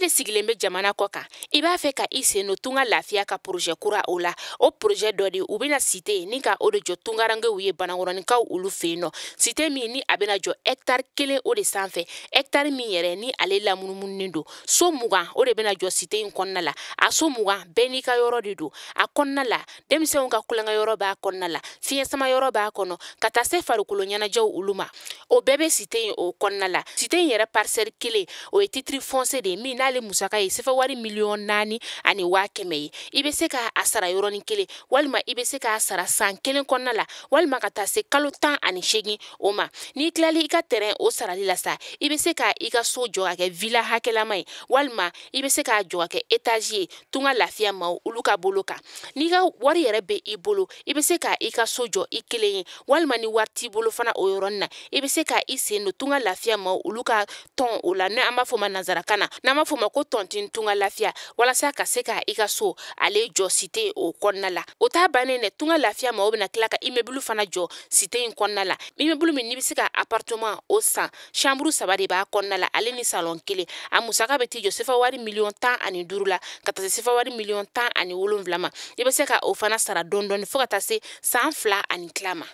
de sigilen bɛ jamana kɔ kan I b'a fɛ ka I sen no tunga lafiya ka projet kura o la o projet dɔ de u bɛna cité ni ka o de jɔ tungarangew ye banakɔrɔnikaw olu fɛ yen nɔ cité min ni a bɛna jɔ hectare 1 o de sanfɛ hectare min yɛrɛ ni ale lamunumunen do so 20 o de bɛna jɔ cité in kɔnɔna la a so 20 bɛɛ n'i ka yɔrɔ de do a kɔnɔna la denmisɛnw ka kulonkɛ yɔrɔ b'a kɔnɔna la fiɲɛ sama yɔrɔ b'a kɔnɔ ka taa se farikolo ɲɛnajɛw olu ma o bɛɛ bɛ cité in o kɔnɔna la cité in yɛrɛ parcelle 1 o ye titre foncier de min n'ale musaka ye sefa wari 4,100,000 ani 100,000 ye I bɛ se ka a sara yɔrɔnin kelen walima I bɛ se ka sara san 1 kɔnɔna la walima ka taa se kalo 18 o ma n'i tilali I ka terrain o sarali la sa I bɛ se ka I ka so jɔ ka kɛ villa hakɛlama ye walima I bɛ se ka jɔ ka kɛ étage ye tunga lafiya ma olu ka bolo kan n'i ka wari yɛrɛ bɛ I bolo I bɛ se ka I ka so jɔ I kelen ye walima ni wari t'i bolo fana o yɔrɔnin na I bɛ se ka I sen no tunga lafiya ma olu ka tɔn o la n'an b'a fɔ ma nanzarakan na n'an b'a fɔ ma ko tɔntin tunga lafiya walasa ka se ka I ka so ale jɔ cité o kɔnɔna la o t'a bannen dɛ tunga lafiya ma o bɛna tila ka immeuble fana jɔ cité in kɔnɔna la immeuble min n'i bɛ se ka appartement o san chambre 3 de b'a kɔnɔna la ale ni salon 1 a musaka bɛ t'i jɔ sefa wari 15,000,000 la ka taa se sefa wari 17,000,000 ma I bɛ se ka o fana sara dɔɔni fo ka taa se san 2 ani tila ma.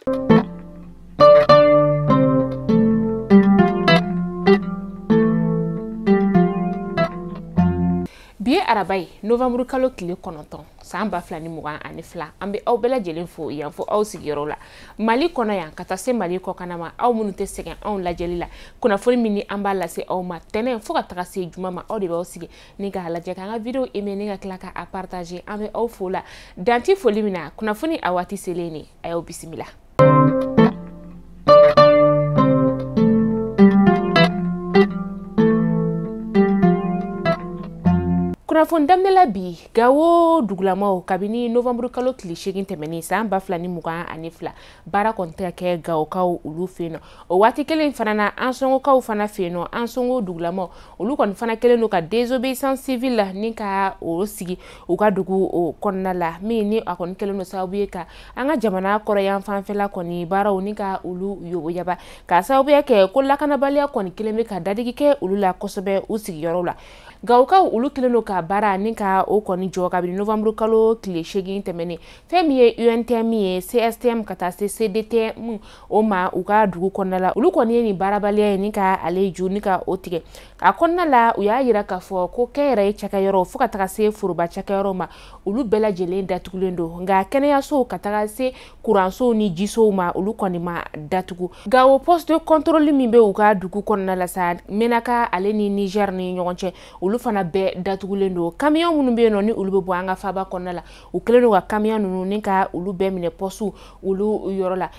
Bi ye araba ye novembre kalo tile 9 san 2022 an bɛ aw bɛɛ lajɛlen fo yan fo aw sigiyɔrɔ la Mali kɔnɔ yan ka taa se Mali kɔkan ma aw minnu tɛ sɛgɛn anw lajɛli la kunnafoni min ni an b'a lase aw ma tɛnɛn fo ka taga se juma ma aw de b'aw sigi ni ka lajɛ k'an ka video aimer ni ka tila ka a partager an bɛ aw fo la danti foli min na kunnafoni a waati selen ne a y'aw bisimila. Kunnafoni daminɛla bi Gawo dugulamaw kabini novembre kalo tile 8 tɛmɛnen san 2022 baara kɔni tɛ ka kɛ Gawokaw olu fɛ yen nɔ o waati kelen fana na Ansongokaw fana fɛ yen nɔ Ansongo dugulamaw olu kɔni fana kelen do ka désobéissance civile la ni ka o sigi u ka dugu o kɔnɔna la min ni a kɔni kelen do sababu ye ka an ka jamana kɔrɔ yan fanfɛla kɔni baaraw ni ka olu yoboyaba ka sababuya kɛ ko lakanabaliya kɔni kelen bɛ ka dadigi kɛ olu la kosɛbɛ u sigiyɔrɔ la Gawokaw olu kelen do ka baara ni ka o kɔni jɔ kabini novembre kalo tile 8 tɛmɛnen fɛn min ye UNTM ye CSTM ka taa se CDTM o ma u ka dugu kɔnɔna la olu kɔni ye ni baarabaliya ye ni ka ale ju ni ka o tigɛ a kɔnɔna la u y'a yira k'a fɔ ko kɛnyɛrɛ ye cakɛyɔrɔ fo ka taga se foroba cakɛyɔrɔ ma olu bɛɛ lajɛlen datugulen do nka kɛnɛyasow ka taga se kuransow ni jisow ma olu kɔni ma datugu Gawo poste de contrôle min bɛ u ka dugu kɔnɔna la sa Menaka ale ni Niger ni ɲɔgɔn cɛ olu fana bɛɛ datugulen do camion minnu bɛ yen nɔ ni olu bɛ bɔ an ka faba kɔnɔna la u kelen do ka camion ninnu ni ka olu bɛɛ minɛ poste olu yɔrɔ la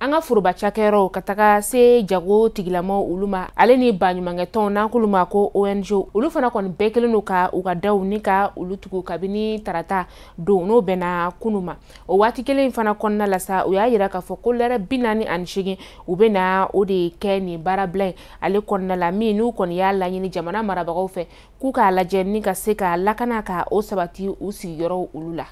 an ka foroba cakɛyɔrɔ ka taga se jago tigilamaw olu ma ale ni baɲumankɛtɔnw n'an k'olu ma ko ONG olu fana kɔni bɛɛ kelen do ka u ka daw ni ka olu tugu kabini tarata don n'o bɛnna kunu ma o waati kelen fana kɔnɔna la sa u y'a yira k'a fɔ ko lɛrɛ 48 u bɛ na o de kɛ nin baarabila in ale kɔnɔna la min n'u kɔni y'a laɲini jamana marabagaw fɛ k'u k'a lajɛ ni ka se ka lakana ka o sabati u sigiyɔrɔ olu la.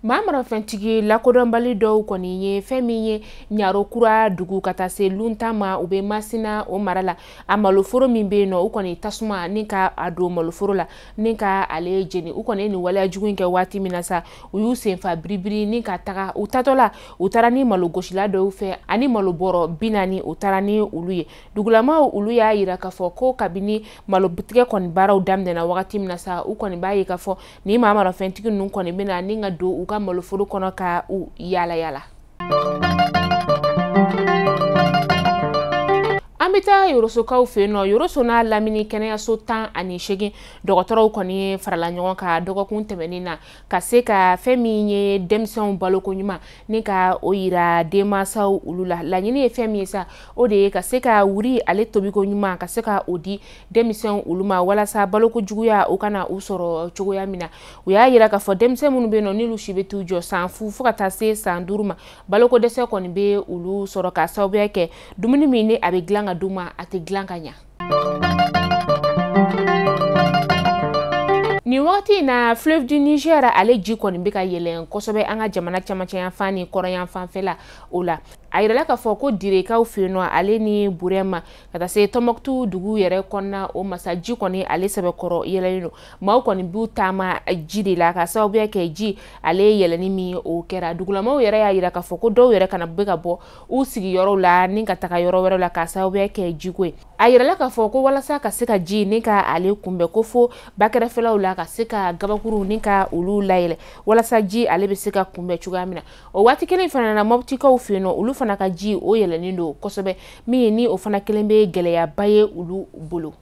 Maamarafɛntigi lakodɔnbali dɔw kɔni ye fɛn min ye Ɲarokura dugu ka taa se Lunta ma u bɛ Masina o mara la a maloforo min bɛ yen nɔ u kɔni tasuma ni ka a don maloforo la ni ka ale jeni u kɔni ye nin waleya jugu in kɛ waati min na sa u y'u senfa biribiri ni ka taga u tatɔ la u taara ni malogosila dɔw fɛ ani malobɔrɔ 40 u taara ni olu ye dugulamaw olu y'a yira k'a fɔ ko kabini malobutigɛ kɔni baaraw daminɛna wagati min na sa u kɔni b'a ye k'a fɔ ni maamarafɛntigi ninnu kɔni bɛna ni ka don u ka maloforo kɔnɔ ka u yala yala. An bɛ taa Yorosokaw fɛ yen nɔ Yoroso n'a lamini kɛnɛyaso 18 dɔgɔtɔrɔw kɔni farala ɲɔgɔn kan dɔgɔkun tɛmɛnen na ka se ka fɛn min ye denmisɛnw baloko ɲuman ni ka o yira denmansaw olu la laɲini ye fɛn min ye sa o de ye ka se ka wuri ale tobiko ɲuman ka se ka o di denmisɛnw olu ma walasa baloko juguya o kana u sɔrɔ cogoya min na u y'a yira k'a fɔ denmisɛn minnu bɛ yen nɔ n'olu si bɛ t'u jɔ san fu fo ka taa se san 5 ma baloko dɛsɛ kɔni bɛ olu sɔrɔ ka sababuya kɛ dumuni min ni a bɛ dilan ka d'uma a tɛ dilan ka ɲa. Ni wakati na fleuve du Niger ale ji kɔni bɛ ka yɛlɛn kosɛbɛ an ka jamana camancɛ yanfan ni kɔrɔn fanfɛla o la. A yirala k'a fɔ ko direkaw fɛ yen nɔ ale ni Burema ka taa se Tɔnbɔkutu dugu yɛrɛ kɔnɔna o masaji kɔni ale sɛbɛkɔrɔ yɛlɛlen don. Maaw kɔni b'u taama ji de la ka sababuya kɛ ji ale yɛlɛni min o kɛra. Dugulamaw yɛrɛ y'a yira k'a fɔ ko dɔw yɛrɛ kana bɛ ka bɔ u sigiyɔrɔw la ni ka taga yɔrɔ wɛrɛ la ka sababuya kɛ jiko ye. A yirala k'a fɔ ko walasa ka se ka ji ni ka ale kunbɛn ko fo bakɛrɛfɛlaw la ka se ka gabakuru ni ka olu layɛlɛ walasa ji ale bɛ se ka kunbɛn cogoya min na. O waati kelen fana na Moptikaw fɛ yen nɔ olu fana ka ji o yɛlɛnen don kosɛbɛ min ni o fana kelen bɛ gɛlɛyaba ye olu bolo.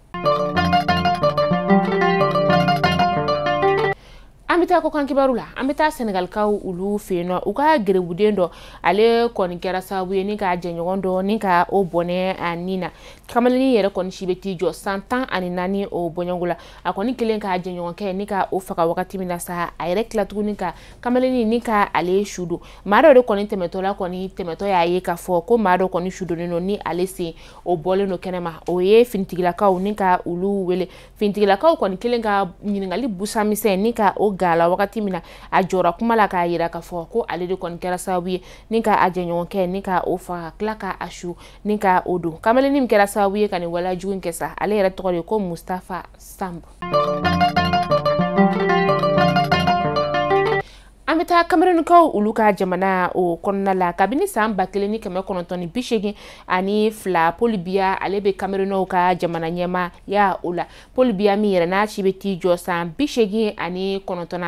An bɛ taa kɔkan kibaru la an bɛ taa Senegalikaw olu fɛ yen nɔ u ka gerebuden dɔ ale kɔni kɛra sababu ye ni ka jɛɲɔgɔn dɔ ni ka o bɔnɛ a nin na kamalenin yɛrɛ kɔni si bɛ t'i jɔ san 14 o bɔɲɔgɔnko la a kɔni kelen ka jɛɲɔgɔnkɛ ni ka o faga wagati min na sa a yɛrɛ tila tuguni ka kamalenin ni ka ale su don maa dɔ de kɔni tɛmɛtɔ y'a ye k'a fɔ ko maa dɔ kɔni su donnen don ni ale sen o bɔlen don kɛnɛma o ye finitigilakaw ni ka olu wele finitigilakaw kɔni kelen ka ɲininkali busamisɛn ni ka o gala wagati min na a jɔra kuma la k'a yira k'a fɔ ko ale de kɔni kɛra sababu ye ni ka a jɛɲɔgɔnkɛ ni ka o faga tila ka a su ni ka o don kamalenin min kɛra sababu ye ka nin walajugu kɛ sa ale yɛrɛ tɔgɔ de ko Mustafa Samb. An bɛ taa Kamerunkaw olu ka jamana o kɔnɔna la kabini san 1982 Paul Biya ale bɛ Kamerunaw ka jamana ɲɛmaaya o la Paul Biya min yɛrɛ n'a si bɛ t'i jɔ san 89 an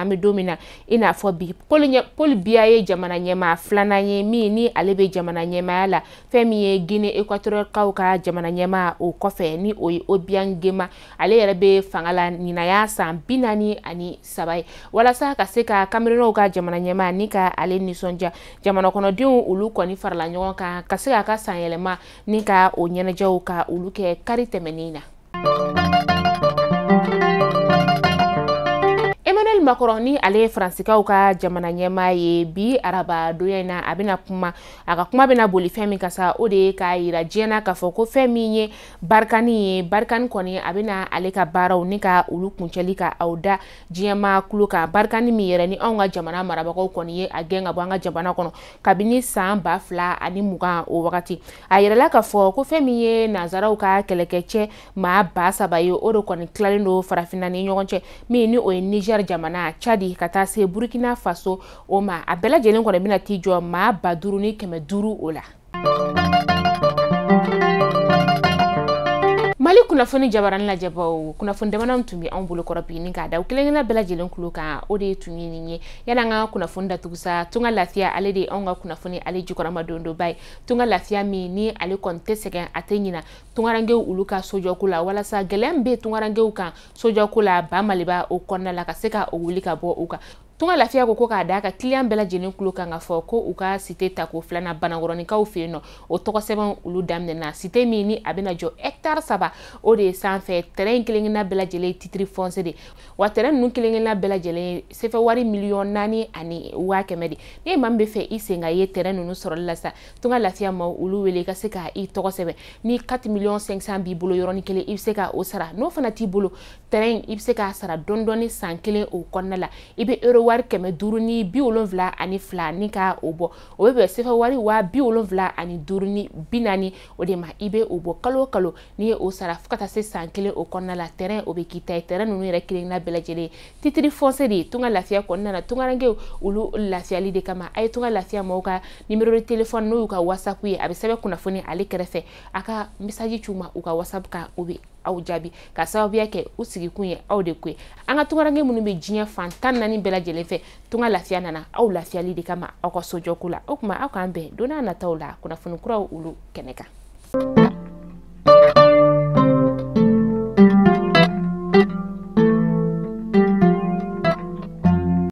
bɛ don min na i n'a fɔ bi Paul Biya ye jamana ɲɛmaa filanan ye min ni ale bɛ jamana ɲɛmaaya la fɛn min ye Guinée Équatoriale ka jamana ɲɛmaa o kɔfɛ ni o ye Obiang Nguema ale yɛrɛ bɛ fanga la ɲinaya san 43 ye walasa ka se ka Kamerunaw ka jamana ɲɛmaa ni ka ale nisɔndiya jamana kɔnɔdenw olu kɔni farala ɲɔgɔn kan ka se ka ka san yɛlɛma ni ka o ɲɛnajɛw ka olu kɛ kari tɛmɛnen na. Emmanuel Macron ni ale Fransikaw ka jamana ɲɛmaa ye bi araba donya in na a ka kuma bɛna boli fɛn min ka sa o de ye k'a yira diɲɛ na k'a fɔ ko fɛn min ye Barkani kɔni a bɛna ale ka baaraw ni ka olu kuncɛli ka aw da diɲɛma kulo kan Barkani min yɛrɛ ni anw ka jamana marabagaw kɔni ye a gɛn ka bɔ an ka jamana kɔnɔ kabini san 2020 o wagati a yirala k'a fɔ ko fɛn min ye nanzaraw ka kɛlɛkɛcɛ maa 300 ye o de kɔni tilalen don farafinna ni ɲɔgɔn cɛ min ni o ye Niger jamana Chadi ka taa se Burkina Faso o ma a bɛɛ lajɛlen kɔni bɛna t'i jɔ maa 5,500 o la. Mali kunnafoni jabarani lajɛbaw kunnafoni damanan tun bɛ anw bolo kɔrɔ bi ni k'a da kelen-kelen bɛɛ lajɛlen kulo kan o de tun ye nin ye yana an ka kunnafoni datugusa tunga lafiya ale de anw ka kunnafoni ale jukɔrɔma dondoba ye tunga lafiya min ni ale kɔni tɛ sɛgɛn a tɛ ɲina tungarangew olu ka sojɔko la walasa gɛlɛya min bɛ tungarangew kan sojɔko la ba Maliba o kɔnɔna la ka se ka o wuli ka bɔ u kan tunga lafiya ko k'a da ka client bɛɛ lajɛlen kulo kan ka fɔ ko u ka cité ta ko filana Banakɔrɔnikaw fɛ yen nɔ o tɔgɔ sɛbɛn olu daminɛna cité min ni a bɛna jɔ hectare 3 o de sanfɛ terrain kelen-kelenna bɛɛ lajɛlen titre foncier de wa terrain ninnu kelen-kelenna bɛɛ lajɛlen sefɛ wari $4,100,000 de ni maa min bɛ fɛ i sen ka ye terrain ninnu sɔrɔli la sa tunga lafiya ma olu wele ka se ka i tɔgɔ sɛbɛn ni 4,500,000 b'i bolo yɔrɔnin kelen i bɛ se ka o sara n'o fana t'i bolo terrain i bɛ se ka sara dɔɔni san kelen o kɔnɔna la i bɛ euro wari 572 ni ka o bɔ o bɛ bɛn sefɛ wari $75,040 o de ma i bɛ o bɔ kalo kalo ni ye o sara fo ka taa se san kelen o kɔnɔna la terrain o bɛ k'i ta ye terrain ninnu yɛrɛ kelen-kelenna bɛɛ lajɛlen titre foncier de tunga lafiya kɔnɔna na tungarangew olu lafiyali de kama a ye tunga lafiya maaw ka numéro de téléphone n'o y'u ka WhatsApp ye a bɛ sɛbɛn kunnafoni ale kɛrɛfɛ a ka message c'u ma u ka WhatsApp kan o bɛ aw jaabi ka sababuya kɛ u sigikun ye aw de ko ye an ka tungarange minnu bɛ diɲɛ fan 14 bɛɛ lajɛlen fɛ tunga lafiya nana aw lafiyali de kama aw ka sojɔko la o kuma aw k'an bɛn don n'a nataw la kunnafoni kuraw olu kɛnɛ kan.